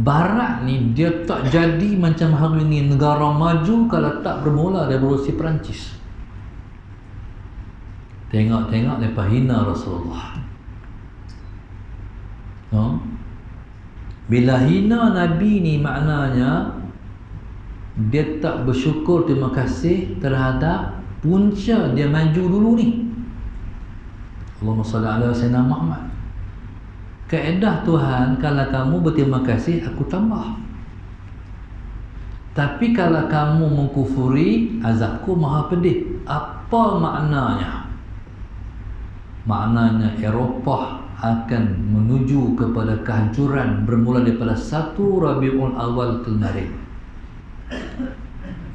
Barat ni dia tak jadi macam hari ni negara maju kalau tak bermula dari revolusi Perancis. Tengok-tengok mereka hina Rasulullah. Bila hina Nabi ni maknanya dia tak bersyukur terima kasih terhadap punca dia maju dulu ni. Allahumma salli ala sayyidina Muhammad. Kaedah Tuhan, kalau kamu berterima kasih, aku tambah. Tapi kalau kamu mengkufuri, azabku maha pedih. Apa maknanya? Maknanya Eropah akan menuju kepada kehancuran bermula daripada 1 Rabiul Awal kemarin.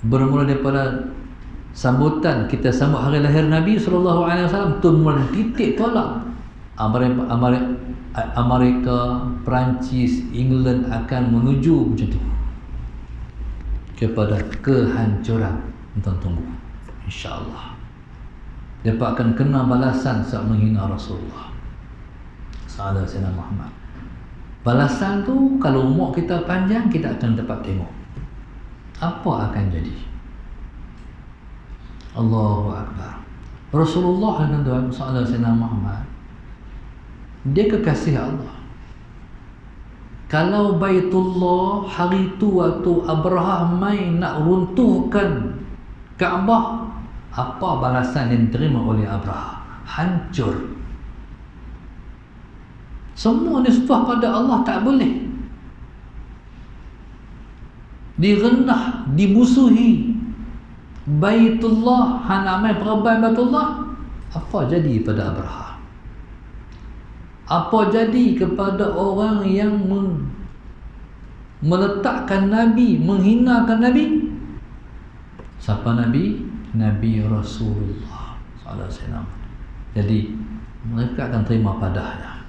Bermula daripada sambutan kita sambut hari lahir Nabi SAW, tu mula titik tolak Amerika, Perancis, England akan menuju macam tu kepada kehancuran. Tuan tunggu, insya-Allah mereka akan kena balasan saat menghina Rasulullah sallallahu alaihi wasallam. Balasan tu kalau umur kita panjang, kita akan dapat tengok apa akan jadi. Allahu Akbar. Rasulullah sallallahu alaihi wasallam dia kekasih Allah. Kalau Baitullah hari tu waktu Abraha main nak runtuhkan Kaabah, apa balasan yang diterima oleh Abraha? Hancur. Semua nisbah pada Allah tak boleh. Direndah, dimusuhi. Baitullah, hana main perban Baitullah. Apa jadi pada Abraha? Apa jadi kepada orang yang meletakkan Nabi, menghinakan Nabi? Siapa Nabi? Nabi Rasulullah sallallahu alaihi wasallam. Jadi mereka akan terima padanya.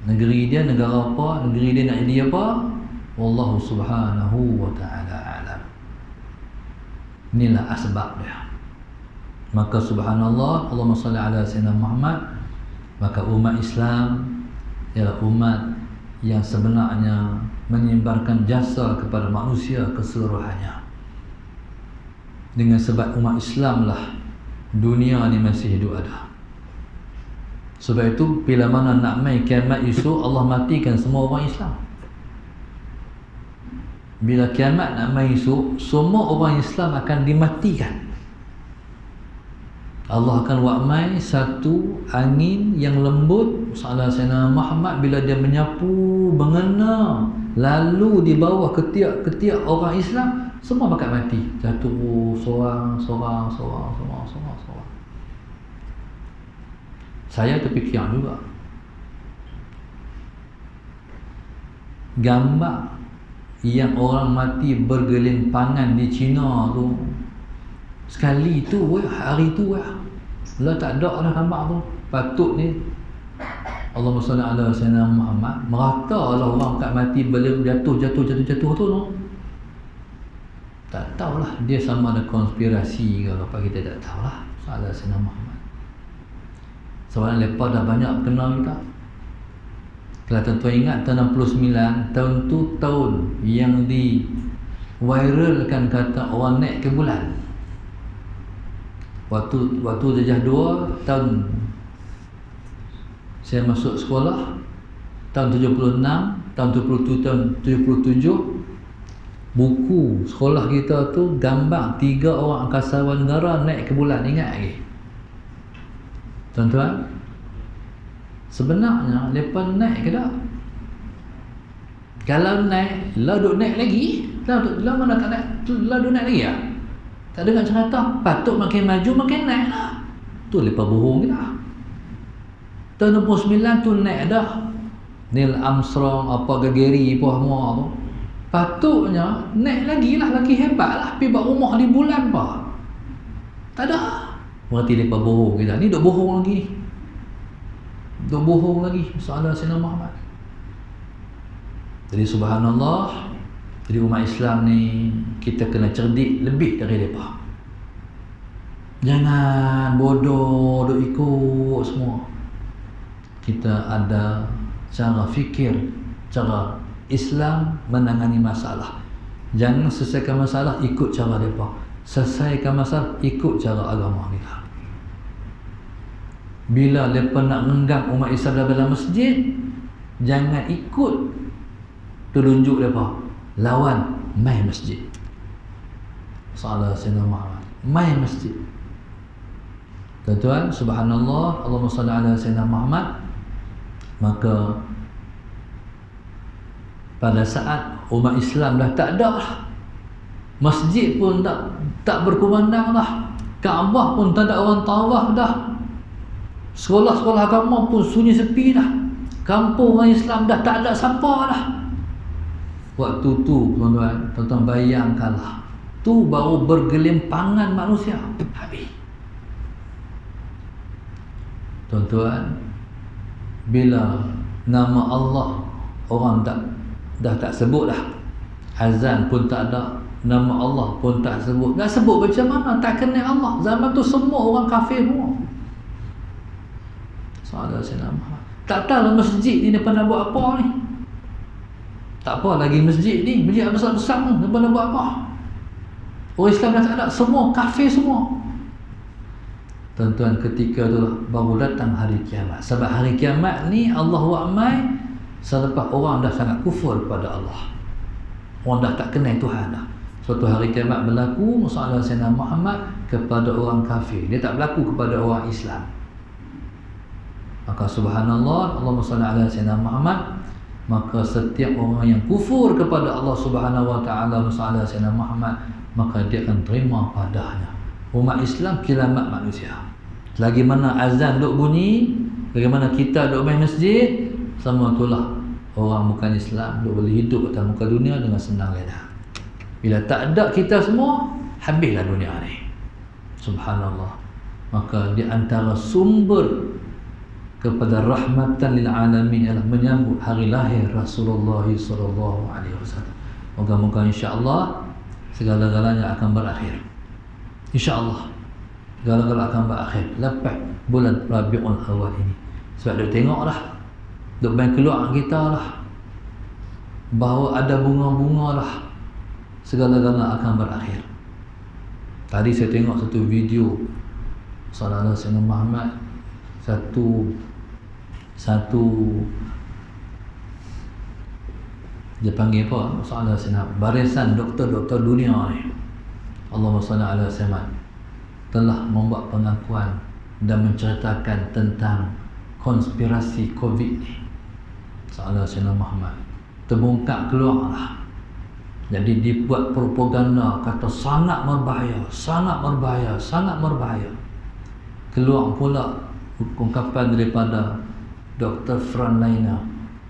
Negeri dia negara apa? Negeri dia nak jadi apa? Wallahu subhanahu wa ta'ala alam. Inilah asbab dia. Maka subhanallah, Allahumma salli ala sayyidina Muhammad. Maka umat Islam ialah umat yang sebenarnya menyebarkan jasa kepada manusia keseluruhannya. Dengan sebab umat Islam lah dunia ni masih hidup ada. Sebab itu bila mana nak mai kiamat esok, Allah matikan semua orang Islam. Bila kiamat nak mai esok, semua orang Islam akan dimatikan. Allah akan buat mai satu angin yang lembut sallallahu alaihi wasallam Muhammad, bila dia menyapu mengena lalu di bawah ketiak-ketiak orang Islam, semua bakal mati. Jatuh seorang. Saya terfikir juga gambar yang orang mati bergelimpangan di China tu, sekali tu hari tu lah tak ada dah gambar tu. Patut ni Allahumma salli ala sayyidina Muhammad, merata lah orang kat mati belum jatuh tu no. Tak tahulah dia sama ada konspirasi ke apa, kita tak tahulah. Sallallahu alaihi Muhammad. Sebab lepas dah banyak kenal kita. Kalau tuan-tuan ingat tahun 69, tahun tu tahun yang di viralkan kata orang naik ke bulan. Waktu Jajah 2 tahun saya masuk sekolah, tahun 76, tahun 77, tahun 77, buku sekolah kita tu gambar 3 orang angkasawan negara naik ke bulan. Ingat lagi tuan-tuan? Sebenarnya mereka naik ke tak? Kalau naik, lah duk naik lagi. Lah mana tak naik? Lah duk naik lagi ya? Tak dengar cerita patut makin maju makin naik lah. Tu mereka bohong kita. Tahun 69 tu naik dah. Neil Armstrong, apa Gagarin, apa semua tu. Patutnya naik lagi lah, lagi hebat lah. Pergi buat rumah di bulan apa? Tak ada. Berarti mereka bohong kita. Ni duk bohong lagi ni. Duk bohong lagi. Sallallahu alaihi Muhammad. Jadi subhanallah. Jadi umat Islam ni kita kena cerdik lebih dari mereka. Jangan bodoh duk ikut semua. Kita ada cara fikir, cara Islam menangani masalah. Jangan selesaikan masalah ikut cara mereka. Selesaikan masalah ikut cara agama kita. Bila mereka nak menggang umat Islam dalam masjid, jangan ikut telunjuk mereka. Lawan, mai masjid. Salah Sayyidina Muhammad, mai masjid. Tuan-tuan, subhanallah, Allahumma salli ala Sayyidina Muhammad. Maka pada saat umat Islam dah tak ada lah, masjid pun tak berkumandang dah, Kaabah pun tak ada orang tawaf dah, sekolah-sekolah agama pun sunyi sepi dah, kampung orang Islam dah tak ada siapa dah. Waktu tu tuan-tuan bayangkanlah, tu baru bergelimpangan manusia habis. Tuan-tuan, bila nama Allah orang dah tak sebut dah, azan pun tak ada, nama Allah pun tak sebut. Nak sebut macam mana? Tak kenal Allah. Zaman tu semua orang kafir semua. Salah Sayyidina Muhammad. Tak tahu masjid ni dia pernah buat apa ni. Tak apa lagi masjid ni, masjid besar-besar ni, dia pernah buat apa? Orang Islam dah tak ada, semua kafir semua. Tuan-tuan, ketika tu baru datang hari kiamat. Sebab hari kiamat ni Allah wa'amai selepas orang dah sangat kufur kepada Allah, orang dah tak kenal Tuhan dah. Suatu hari kiamat berlaku masalah Sayyidina Muhammad kepada orang kafir, dia tak berlaku kepada orang Islam. Maka subhanallah, Allahumma salli ala Sayyidina Muhammad. Maka setiap orang yang kufur kepada Allah Subhanahu wa taala masalah Sayyidina Muhammad, maka dia akan terima padanya. Umat Islam kilamat manusia. Lagi mana azan duk bunyi, bagaimana kita duk main masjid, sama itulah orang bukan Islam duk boleh hidup atas muka dunia dengan senang reda. Bila tak ada kita semua, habislah dunia ni. Subhanallah. Maka di antara sumber kepada rahmatan lil alamin ialah menyambut hari lahir Rasulullah sallallahu alaihi wasallam. Moga-moga insya-Allah segala-galanya akan berakhir. Insya-Allah segala-galanya akan berakhir lepas bulan Rabiul Awal ini. Sebab dia tengoklah, duk main keluar kita lah, bahawa ada bunga-bunga lah, segala-galanya akan berakhir. Tadi saya tengok satu video Sallallahu Alaihi Muhammad, satu dia panggil apa? Sallallahu Alaihi Wasallam, barisan doktor-doktor dunia ni, Allahumma salli ala Muhammad, telah membuat pengakuan dan menceritakan tentang konspirasi COVID ni. Sallallahu Alaihi Muhammad terbongkar keluarlah. Jadi dibuat propaganda kata sangat berbahaya, sangat berbahaya, sangat berbahaya. Keluar pula ungkapan daripada Dr. Frontline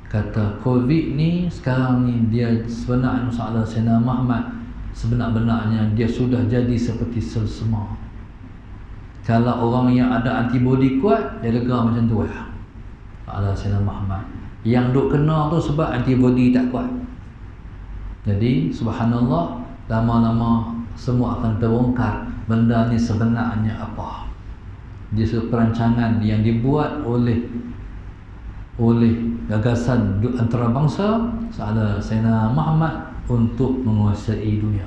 kata COVID ni sekarang ni dia sebenarnya masalah Sayyidina Muhammad, sebenar-benarnya dia sudah jadi seperti sel semar. Kalau orang yang ada antibodi kuat, dia lega macam tu ya. Masalah Sayyidina Muhammad. Yang duk kena tu sebab antibodi tak kuat. Jadi subhanallah, lama-lama semua akan terbongkar benda ni sebenarnya apa. Dia perancangan yang dibuat oleh gagasan antarabangsa sahaja Sayyidina Muhammad untuk menguasai dunia.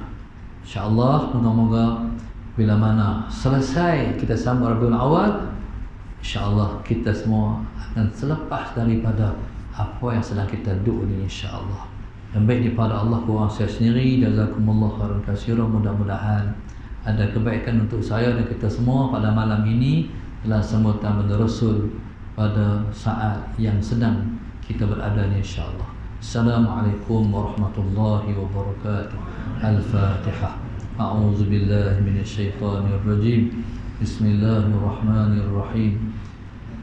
InsyaAllah moga-moga bila mana selesai kita sambut Rabiul Awal, InsyaAllah kita semua akan selepas daripada apa yang sedang kita duk ni insyaAllah. Yang baik daripada Allah kurang saya sendiri. Jazakumullah khairan katsiran. Mudah-mudahan ada kebaikan untuk saya dan kita semua pada malam ini dalam sambutan benda Rasul pada saat yang sedang kita berada ni insyaAllah. Assalamualaikum warahmatullahi wabarakatuh. Al-Fatihah. A'udzu billahi minasyaitonir rajim. Bismillahirrahmanirrahim.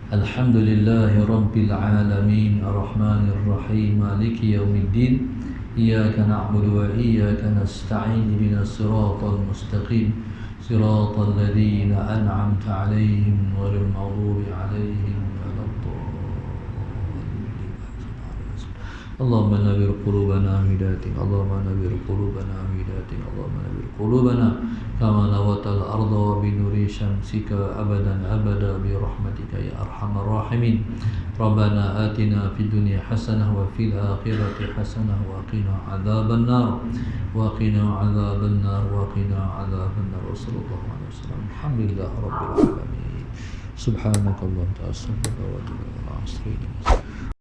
Alhamdulillahi rabbil alamin. Arrahmanir rahim. Maliki yaumiddin. Iyyaka na'budu wa iyyaka nasta'in. Ihdinas siratal mustaqim. Siratal ladzina an'amta 'alaihim ghairil maghdubi 'alaihim waladdallin. اللهم نوّر قلوبنا بهدايتك اللهم نوّر قلوبنا بهدايتك اللهم نوّر قلوبنا كما نورت الأرض بنور شمسك أبدا أبدا برحمتك يا أرحم الراحمين ربنا آتنا في الدنيا حسنة وفي الآخرة حسنة وقنا عذاب النار وقنا عذاب النار وقنا عذاب النار وصلى الله عليه وسلم الحمد لله رب العالمين سبحانك اللهم وبحمدك أستغفرك وأتوب إليك